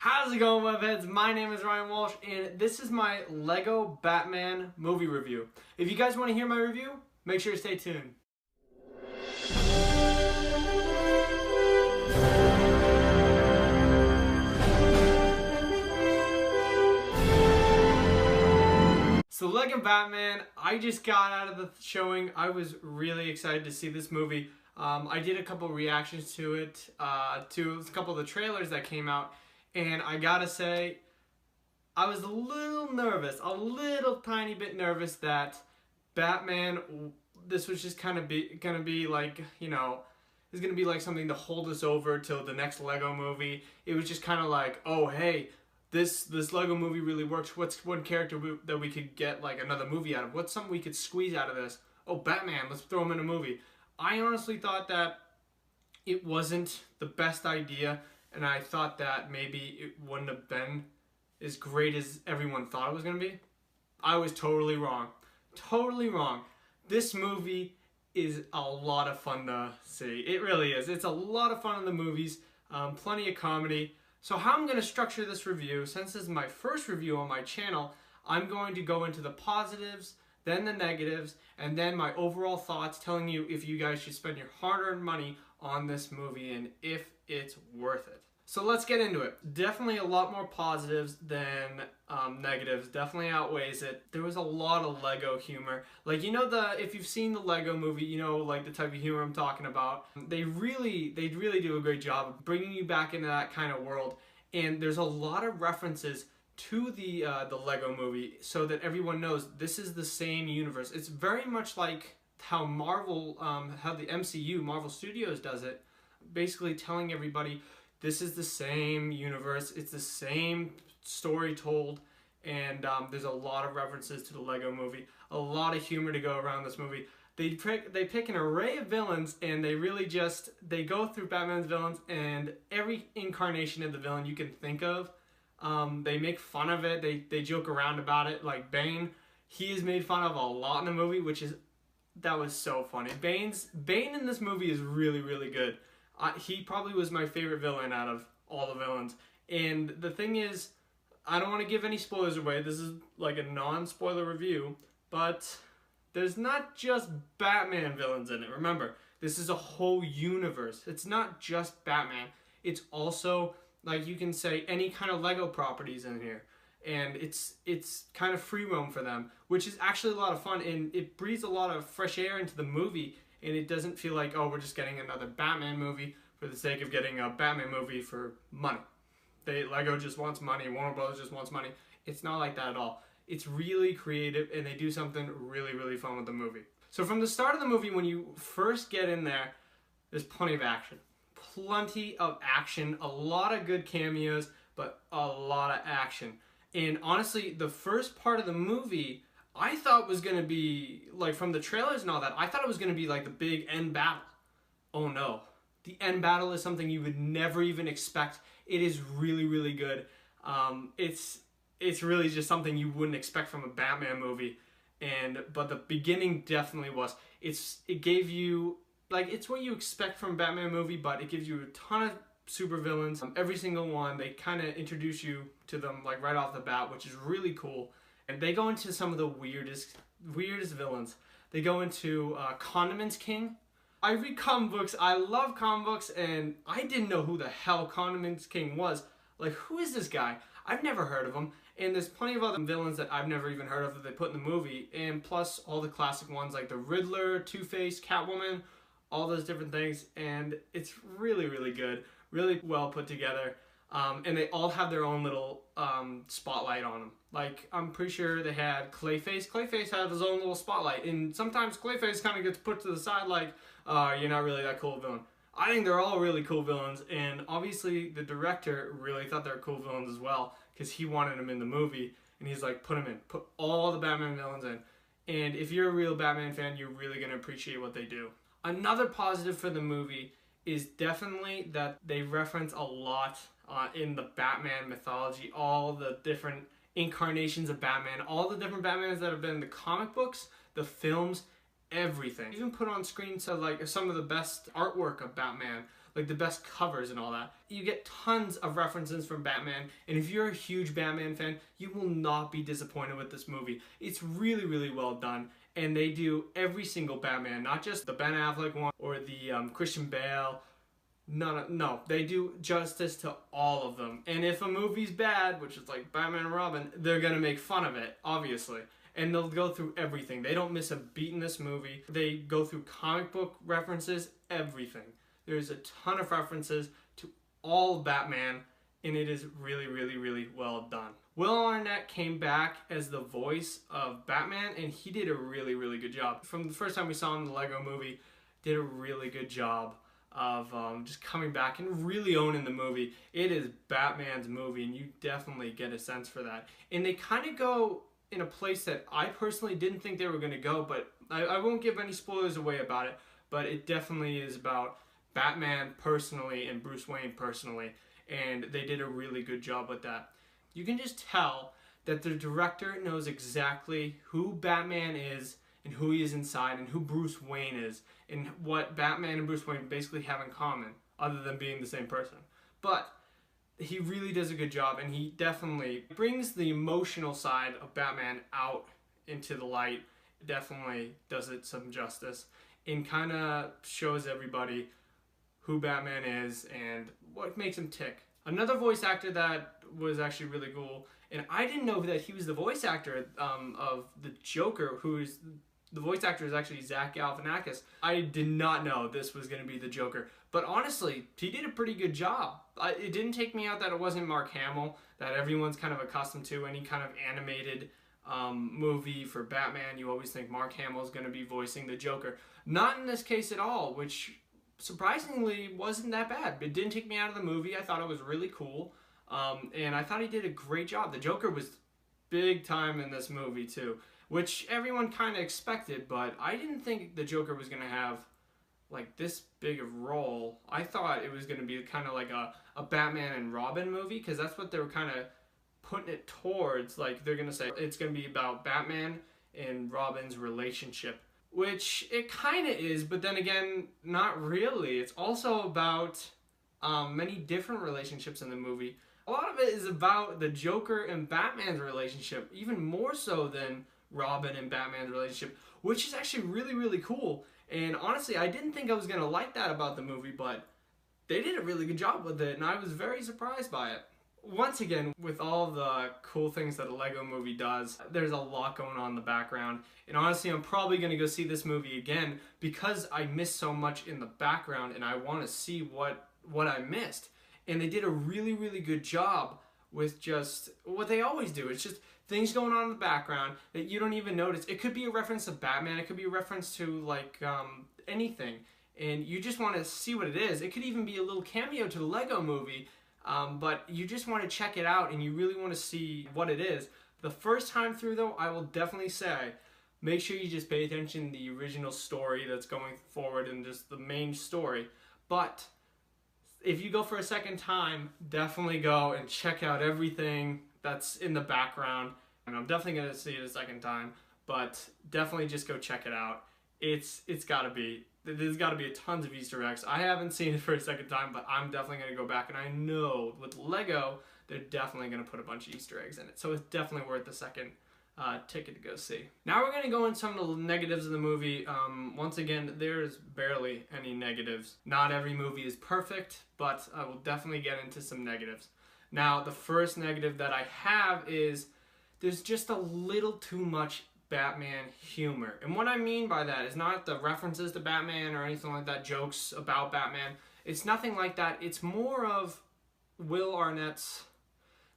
How's it going, Webheads? My name is Ryan Walsh, and this is my Lego Batman movie review. If you guys want to hear my review, make sure to stay tuned. So Lego Batman, I just got out of the showing. I was really excited to see this movie. I did a couple reactions to it, to a couple of the trailers that came out. And I gotta say, I was a little nervous, a little tiny bit nervous that Batman, this was just kind of gonna be like, is gonna be like something to hold us over till the next Lego movie. It was just kind of like, oh hey, this Lego movie really works. What's one character that we could get like another movie out of? What's something we could squeeze out of this? Oh, Batman, let's throw him in a movie. I honestly thought that it wasn't the best idea. And I thought that maybe it wouldn't have been as great as everyone thought it was going to be. I was totally wrong. Totally wrong. This movie is a lot of fun to see. It really is. It's a lot of fun in the movies. Plenty of comedy. So how I'm going to structure this review, since this is my first review on my channel, I'm going to go into the positives, then the negatives, and then my overall thoughts, telling you if you guys should spend your hard-earned money on this movie and if it's worth it. So let's get into it. Definitely a lot more positives than negatives. Definitely outweighs it. There was a lot of Lego humor. Like, if you've seen the Lego movie, you know, like the type of humor I'm talking about. They really do a great job of bringing you back into that kind of world. And there's a lot of references to the Lego movie so that everyone knows this is the same universe. It's very much like how Marvel, how the MCU, Marvel Studios does it. Basically telling everybody, this is the same universe, it's the same story told, and there's a lot of references to the Lego movie, a lot of humor to go around this movie. They pick an array of villains, and they really they go through Batman's villains, and every incarnation of the villain you can think of, they make fun of it, they joke around about it. Like Bane, he is made fun of a lot in the movie, that was so funny. Bane in this movie is really, really good. He probably was my favorite villain out of all the villains. And the thing is, I don't want to give any spoilers away. This is like a non-spoiler review. But there's not just Batman villains in it. Remember, this is a whole universe. It's not just Batman. It's also, like you can say, any kind of Lego properties in here. And it's kind of free roam for them, which is actually a lot of fun. And it breathes a lot of fresh air into the movie. And it doesn't feel like, oh, we're just getting another Batman movie for the sake of getting a Batman movie for money. Lego just wants money, Warner Bros. Just wants money. It's not like that at all. It's really creative, and they do something really, really fun with the movie. So from the start of the movie, when you first get in there, there's plenty of action. Plenty of action, a lot of good cameos, but a lot of action. And honestly, the first part of the movie, I thought was going to be, like from the trailers and all that, I thought it was going to be like the big end battle. Oh no. The end battle is something you would never even expect. It is really, really good. It's really just something you wouldn't expect from a Batman movie. But the beginning definitely was. It gave you, like, it's what you expect from a Batman movie, but it gives you a ton of supervillains. Every single one, they kind of introduce you to them like right off the bat, which is really cool. And they go into some of the weirdest villains. They go into Condiments King. I read comic books, I love comic books, and I didn't know who the hell Condiments King was. Like, who is this guy? I've never heard of him. And there's plenty of other villains that I've never even heard of that they put in the movie. And plus all the classic ones like the Riddler, Two-Face, Catwoman, all those different things. And it's really, really good. Really well put together. And they all have their own little spotlight on them. Like, I'm pretty sure they had Clayface. Clayface had his own little spotlight. And sometimes Clayface kind of gets put to the side like, you're not really that cool villain. I think they're all really cool villains. And obviously, the director really thought they were cool villains as well. Because he wanted them in the movie. And he's like, put them in. Put all the Batman villains in. And if you're a real Batman fan, you're really going to appreciate what they do. Another positive for the movie is definitely that they reference a lot in the Batman mythology, all the different incarnations of Batman, all the different Batmans that have been in the comic books, the films, everything. Even put on screen so like some of the best artwork of Batman. like the best covers and all that. You get tons of references from Batman, and if you're a huge Batman fan, you will not be disappointed with this movie. It's really, really well done, and they do every single Batman, not just the Ben Affleck one or the Christian Bale. No, they do justice to all of them. And if a movie's bad, which is like Batman and Robin, they're gonna make fun of it, obviously. And they'll go through everything. They don't miss a beat in this movie. They go through comic book references, everything. There's a ton of references to all of Batman, and it is really, really, really well done. Will Arnett came back as the voice of Batman, and he did a really, really good job. From the first time we saw him in the Lego movie, did a really good job of just coming back and really owning the movie. It is Batman's movie, and you definitely get a sense for that. And they kind of go in a place that I personally didn't think they were going to go, but I won't give any spoilers away about it, but it definitely is about Batman personally and Bruce Wayne personally, and they did a really good job with that. You can just tell that the director knows exactly who Batman is and who he is inside and who Bruce Wayne is and what Batman and Bruce Wayne basically have in common other than being the same person. But he really does a good job, and he definitely brings the emotional side of Batman out into the light. Definitely does it some justice and kind of shows everybody who Batman is and what makes him tick. Another voice actor that was actually really cool, and I didn't know that he was the voice actor of the Joker, the voice actor is actually Zach Galifianakis. I did not know this was going to be the Joker, but honestly, he did a pretty good job. It didn't take me out that it wasn't Mark Hamill, that everyone's kind of accustomed to. Any kind of animated movie for Batman, you always think Mark Hamill is going to be voicing the Joker. Not in this case at all, which surprisingly wasn't that bad. It didn't take me out of the movie. I thought it was really cool, and I thought he did a great job. The Joker was big time in this movie too, which everyone kind of expected, but I didn't think the Joker was going to have like this big of role. I thought it was going to be kind of like a Batman and Robin movie, because that's what they were kind of putting it towards. Like, they're going to say it's going to be about Batman and Robin's relationship, which it kind of is, but then again, not really. It's also about many different relationships in the movie. A lot of it is about the Joker and Batman's relationship, even more so than Robin and Batman's relationship, which is actually really, really cool. And honestly, I didn't think I was going to like that about the movie, but they did a really good job with it, and I was very surprised by it. Once again, with all the cool things that a Lego movie does, there's a lot going on in the background. And honestly, I'm probably going to go see this movie again because I missed so much in the background, and I want to see what I missed. And they did a really, really good job with just what they always do. It's just things going on in the background that you don't even notice. It could be a reference to Batman. It could be a reference to like anything. And you just want to see what it is. It could even be a little cameo to the Lego movie. But you just want to check it out and you really want to see what it is. The first time through though, I will definitely say, make sure you just pay attention to the original story that's going forward and just the main story. But if you go for a second time, definitely go and check out everything that's in the background. And I'm definitely going to see it a second time, but definitely just go check it out. It's gotta be. There's got to be tons of Easter eggs. I haven't seen it for a second time, but I'm definitely going to go back, and I know with Lego, they're definitely going to put a bunch of Easter eggs in it. So it's definitely worth the second ticket to go see. Now we're going to go into some of the negatives of the movie. Once again, there's barely any negatives. Not every movie is perfect, but I will definitely get into some negatives. Now, the first negative that I have is there's just a little too much Batman humor. And what I mean by that is not the references to Batman or anything like that, jokes about Batman. It's nothing like that. It's more of Will Arnett's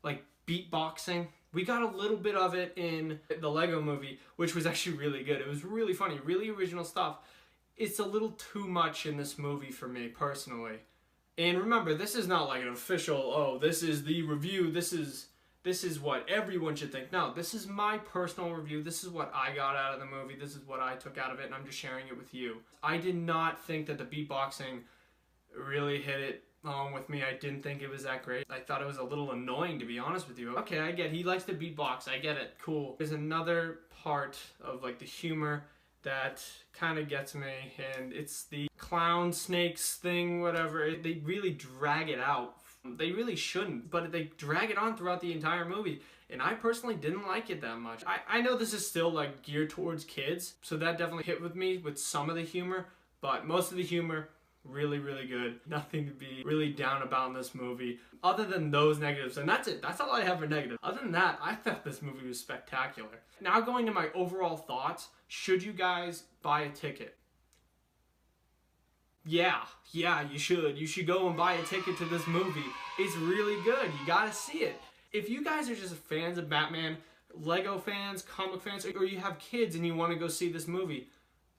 like beatboxing. We got a little bit of it in the Lego movie, which was actually really good. It was really funny, really original stuff. It's a little too much in this movie for me personally. And remember, this is not like an official, oh, this is the review, this is what everyone should think. No, this is my personal review. This is what I got out of the movie. This is what I took out of it, and I'm just sharing it with you. I did not think that the beatboxing really hit it home with me. I didn't think it was that great. I thought it was a little annoying, to be honest with you. Okay, I get it. He likes to beatbox. I get it. Cool. There's another part of like the humor that kind of gets me, and it's the clown snakes thing, whatever. They really drag it out. They really shouldn't, but they drag it on throughout the entire movie, and I personally didn't like it that much. I know this is still like geared towards kids, so that definitely hit with me with some of the humor, but most of the humor, really, really good. Nothing to be really down about in this movie, other than those negatives, and that's it. That's all I have for negative. Other than that, I thought this movie was spectacular. Now going to my overall thoughts, should you guys buy a ticket? Yeah, you should. You should go and buy a ticket to this movie. It's really good. You gotta see it. If you guys are just fans of Batman, Lego fans, comic fans, or you have kids and you want to go see this movie,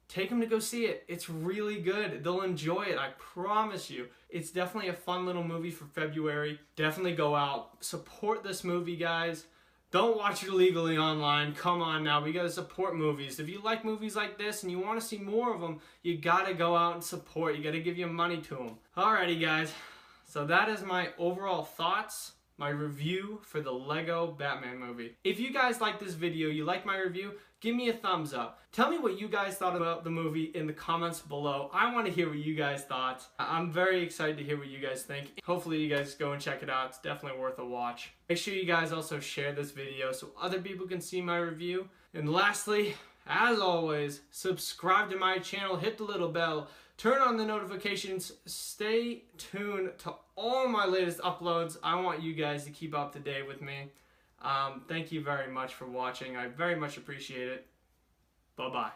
take them to go see it. It's really good. They'll enjoy it, I promise you. It's definitely a fun little movie for February. Definitely go out. Support this movie, guys. Don't watch it illegally online. Come on now, we gotta support movies. If you like movies like this and you want to see more of them, you gotta go out and support. You gotta give your money to them. Alrighty, guys. So that is my overall thoughts, my review for the Lego Batman movie. If you guys like this video, you like my review, give me a thumbs up. Tell me what you guys thought about the movie in the comments below. I want to hear what you guys thought. I'm very excited to hear what you guys think. Hopefully you guys go and check it out. It's definitely worth a watch. Make sure you guys also share this video so other people can see my review. And lastly, as always, subscribe to my channel, hit the little bell, turn on the notifications, stay tuned to all my latest uploads. I want you guys to keep up to date with me. Thank you very much for watching. I very much appreciate it. Bye-bye.